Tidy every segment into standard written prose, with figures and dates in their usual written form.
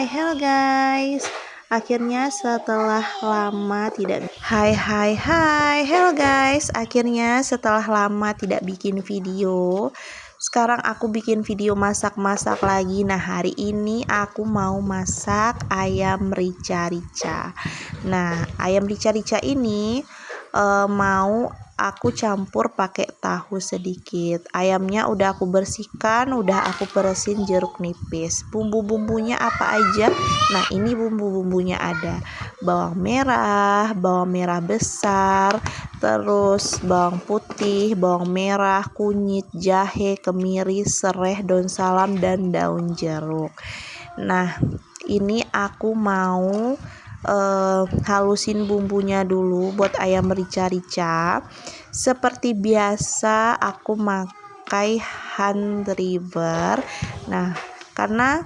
Hello guys. Akhirnya setelah lama tidak Hello guys. Akhirnya setelah lama tidak bikin video, sekarang aku bikin video masak-masak lagi. Nah, hari ini aku mau masak ayam rica-rica. Nah, ayam rica-rica ini mau aku campur pakai tahu sedikit. Ayamnya udah aku bersihkan, udah aku peresin jeruk nipis. Bumbu-bumbunya apa aja? Nah, ini bumbu-bumbunya ada bawang merah besar, terus bawang putih, bawang merah, kunyit, jahe, kemiri, serai, daun salam, dan daun jeruk. Nah, ini aku mau halusin bumbunya dulu buat ayam rica-rica. Seperti biasa aku pakai hand river. Nah, karena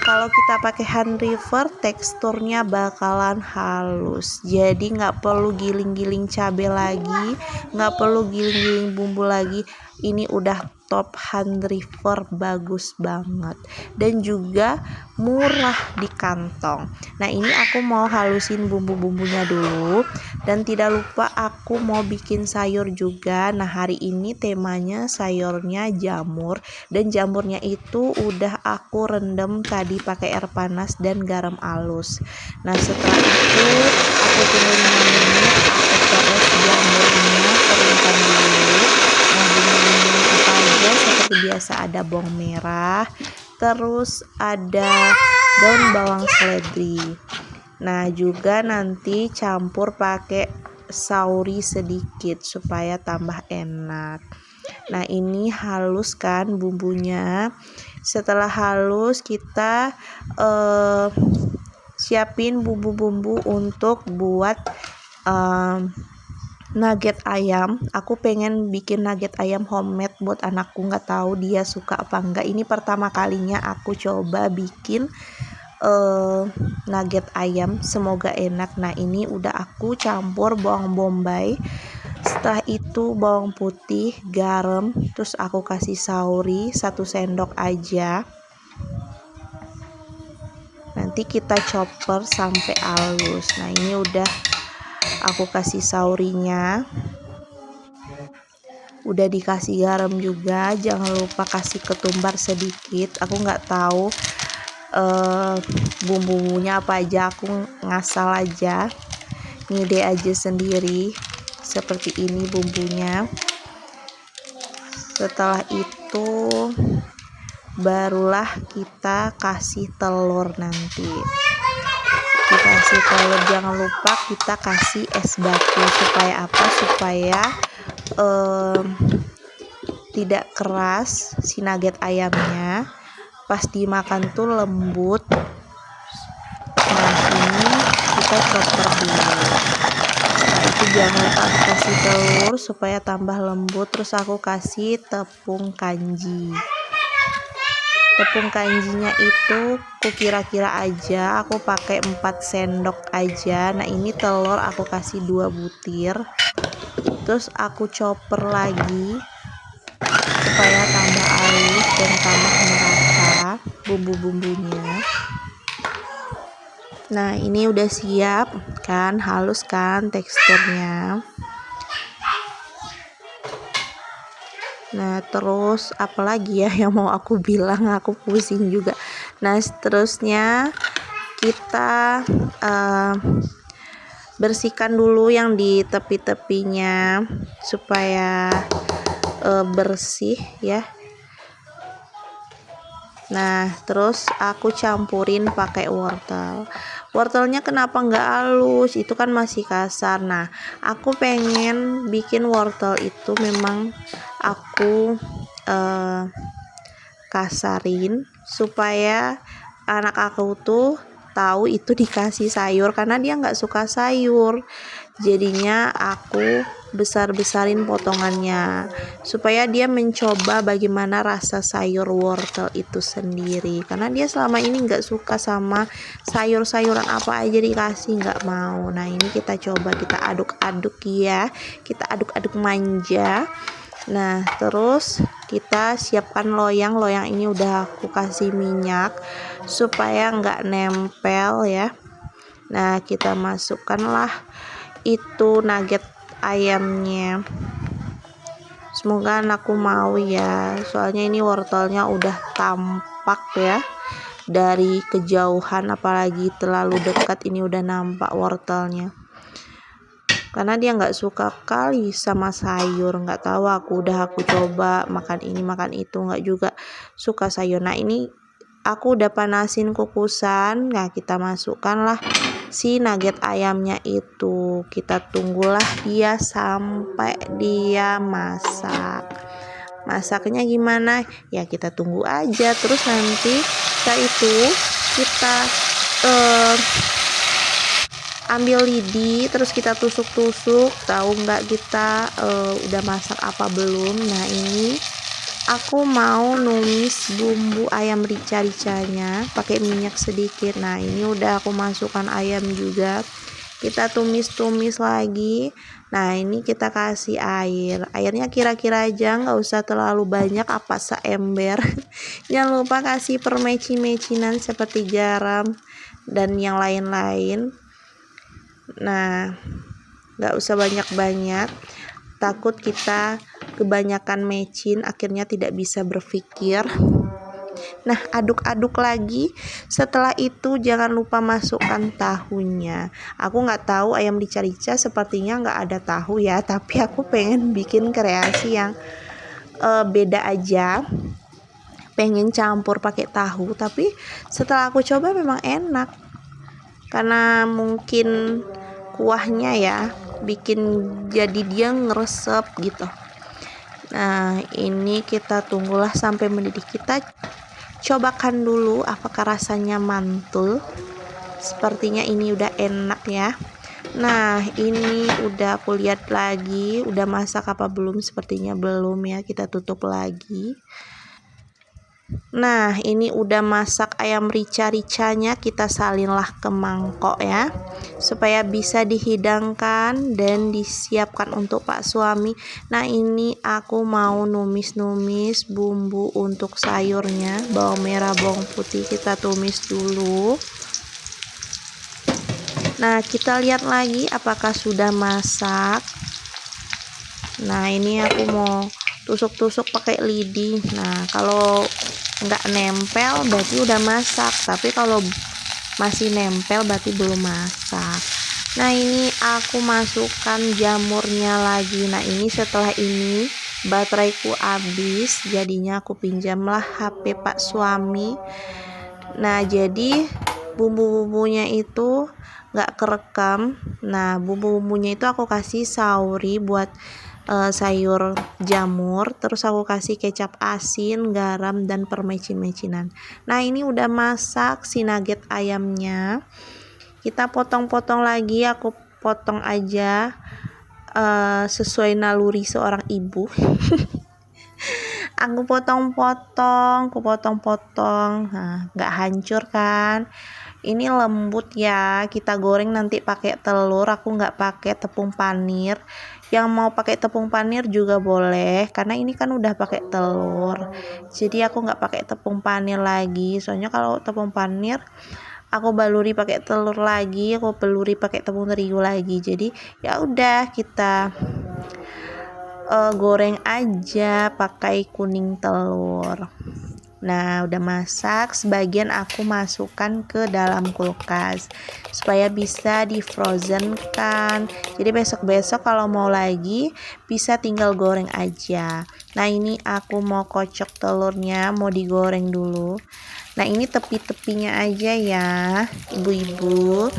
kalau kita pakai hand river teksturnya bakalan halus, jadi nggak perlu giling-giling cabai lagi, nggak perlu giling-giling bumbu lagi. Ini udah top hand river, bagus banget dan juga murah di kantong. Nah, ini aku mau halusin bumbu-bumbunya dulu, dan tidak lupa aku mau bikin sayur juga. Nah, hari ini temanya sayurnya jamur, dan jamurnya itu udah aku rendam tadi pakai air panas dan garam halus. Nah, setelah itu aku tunggu 5 menit, aku peres jamurnya, keringkan dulu. Nah, bumbu-bumbunya apa aja? Seperti biasa ada bawang merah, terus ada daun bawang seledri. Nah, juga nanti campur pakai sauri sedikit supaya tambah enak. Nah, ini haluskan bumbunya. Setelah halus, kita siapin bumbu-bumbu untuk buat nugget ayam. Aku pengen bikin nugget ayam homemade buat anakku, nggak tahu dia suka apa enggak. Ini pertama kalinya aku coba bikin nugget ayam, semoga enak. Nah, ini udah aku campur bawang bombay, setelah itu bawang putih, garam, terus aku kasih sauri 1 sendok aja. Nanti kita chopper sampai halus. Nah, ini udah aku kasih saurinya, udah dikasih garam juga. Jangan lupa kasih ketumbar sedikit. Aku nggak tahu bumbu-bumbunya apa aja, aku ngasal aja, ngide aja sendiri. Seperti ini bumbunya. Setelah itu barulah kita kasih telur. Nanti dikasih telur, jangan lupa kita kasih es batu. Supaya apa? Supaya tidak keras si nugget ayamnya, pas dimakan tuh lembut. Nah, ini kita chopper dulu. Setelah itu jangan lupa kasih telur supaya tambah lembut. Terus aku kasih tepung kanji. Tepung kanjinya itu aku kira-kira aja, aku pakai 4 sendok aja. Nah, ini telur aku kasih 2 butir. Terus aku chopper lagi supaya tambah halus dan tambah merata bumbu-bumbunya. Nah, ini udah siap kan, halus kan teksturnya. Nah, terus apalagi ya yang mau aku bilang, aku pusing juga. Nah, seterusnya kita bersihkan dulu yang di tepi-tepinya supaya bersih ya. Nah, terus aku campurin pakai wortel. Wortelnya kenapa nggak halus? Itu kan masih kasar. Nah, aku pengen bikin wortel itu memang aku kasarin supaya anak aku tuh tahu itu dikasih sayur, karena dia nggak suka sayur. Jadinya aku besar-besarin potongannya supaya dia mencoba bagaimana rasa sayur wortel itu sendiri, karena dia selama ini nggak suka sama sayur-sayuran apa aja dikasih, nggak mau. Nah, ini kita coba, kita aduk-aduk ya, kita aduk-aduk manja. Nah, terus kita siapkan loyang. Loyang ini udah aku kasih minyak supaya nggak nempel ya. Nah, kita masukkanlah itu nugget ayamnya. Semoga anakku mau ya, soalnya ini wortelnya udah tampak ya dari kejauhan, apalagi terlalu dekat ini udah nampak wortelnya. Karena dia nggak suka kali sama sayur, nggak tahu aku coba makan ini makan itu nggak juga suka sayur. Nah, ini aku udah panasin kukusan. Nah, kita masukkanlah si nugget ayamnya itu. Kita tunggulah dia sampai dia masak. Masaknya gimana? Ya kita tunggu aja. Terus nanti setelah itu kita ambil lidi, terus kita tusuk-tusuk. Tahu nggak kita udah masak apa belum? Nah, ini aku mau numis bumbu ayam rica-ricanya pakai minyak sedikit. Nah, ini udah aku masukkan ayam juga. Kita tumis-tumis lagi. Nah, ini kita kasih air. Airnya kira-kira aja, nggak usah terlalu banyak apa seember. Jangan lupa kasih permeci-mecinan seperti garam dan yang lain-lain. Nah, nggak usah banyak-banyak, takut kita kebanyakan mecin akhirnya tidak bisa berpikir. Nah, aduk-aduk lagi. Setelah itu jangan lupa masukkan tahunya. Aku nggak tahu ayam rica-rica sepertinya nggak ada tahu ya, tapi aku pengen bikin kreasi yang beda aja, pengen campur pakai tahu. Tapi setelah aku coba memang enak, karena mungkin kuahnya ya bikin jadi dia ngeresep gitu. Nah, ini kita tunggulah sampai mendidih. Kita cobakan dulu apakah rasanya mantul. Sepertinya ini udah enak ya. Nah, ini udah aku lihat lagi udah masak apa belum. Sepertinya belum ya, kita tutup lagi. Nah, ini udah masak ayam rica-ricanya, kita salinlah ke mangkok ya, supaya bisa dihidangkan dan disiapkan untuk Pak suami. Nah, ini aku mau numis-numis bumbu untuk sayurnya. Bawang merah, bawang putih kita tumis dulu. Nah, kita lihat lagi apakah sudah masak. Nah, ini aku mau tusuk-tusuk pakai lidi. Nah, kalau nggak nempel berarti udah masak, tapi kalau masih nempel berarti belum masak. Nah, ini aku masukkan jamurnya lagi. Nah, ini setelah ini bateraiku habis, jadinya aku pinjamlah HP Pak suami. Nah, jadi bumbu-bumbunya itu nggak kerekam. Nah, bumbu-bumbunya itu aku kasih sauri buat sayur jamur, terus aku kasih kecap asin, garam, dan permecin-mecinan. Nah, ini udah masak si nugget ayamnya. Kita potong-potong lagi, aku potong aja sesuai naluri seorang ibu. Aku potong-potong. Nah, nggak hancur kan? Ini lembut ya, kita goreng nanti pakai telur. Aku nggak pakai tepung panir. Yang mau pakai tepung panir juga boleh, karena ini kan udah pakai telur. Jadi aku nggak pakai tepung panir lagi, soalnya kalau tepung panir aku baluri pakai telur lagi, aku baluri pakai tepung terigu lagi. Jadi ya udah kita goreng aja pakai kuning telur. Nah, udah masak, sebagian aku masukkan ke dalam kulkas supaya bisa di frozen kan. Jadi besok-besok kalau mau lagi bisa tinggal goreng aja. Nah, ini aku mau kocok telurnya, mau digoreng dulu. Nah, ini tepi-tepinya aja ya, ibu-ibu,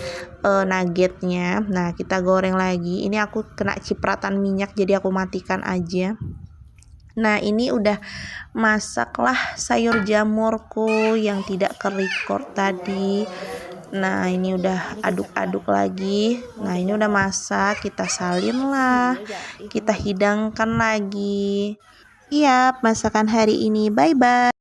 nuggetnya. Nah, kita goreng lagi. Ini aku kena cipratan minyak, jadi aku matikan aja. Nah, ini udah masaklah sayur jamurku yang tidak ke-record tadi. Nah, ini udah aduk-aduk lagi. Nah, ini udah masak, kita salin lah, kita hidangkan lagi. Iya, masakan hari ini. Bye bye.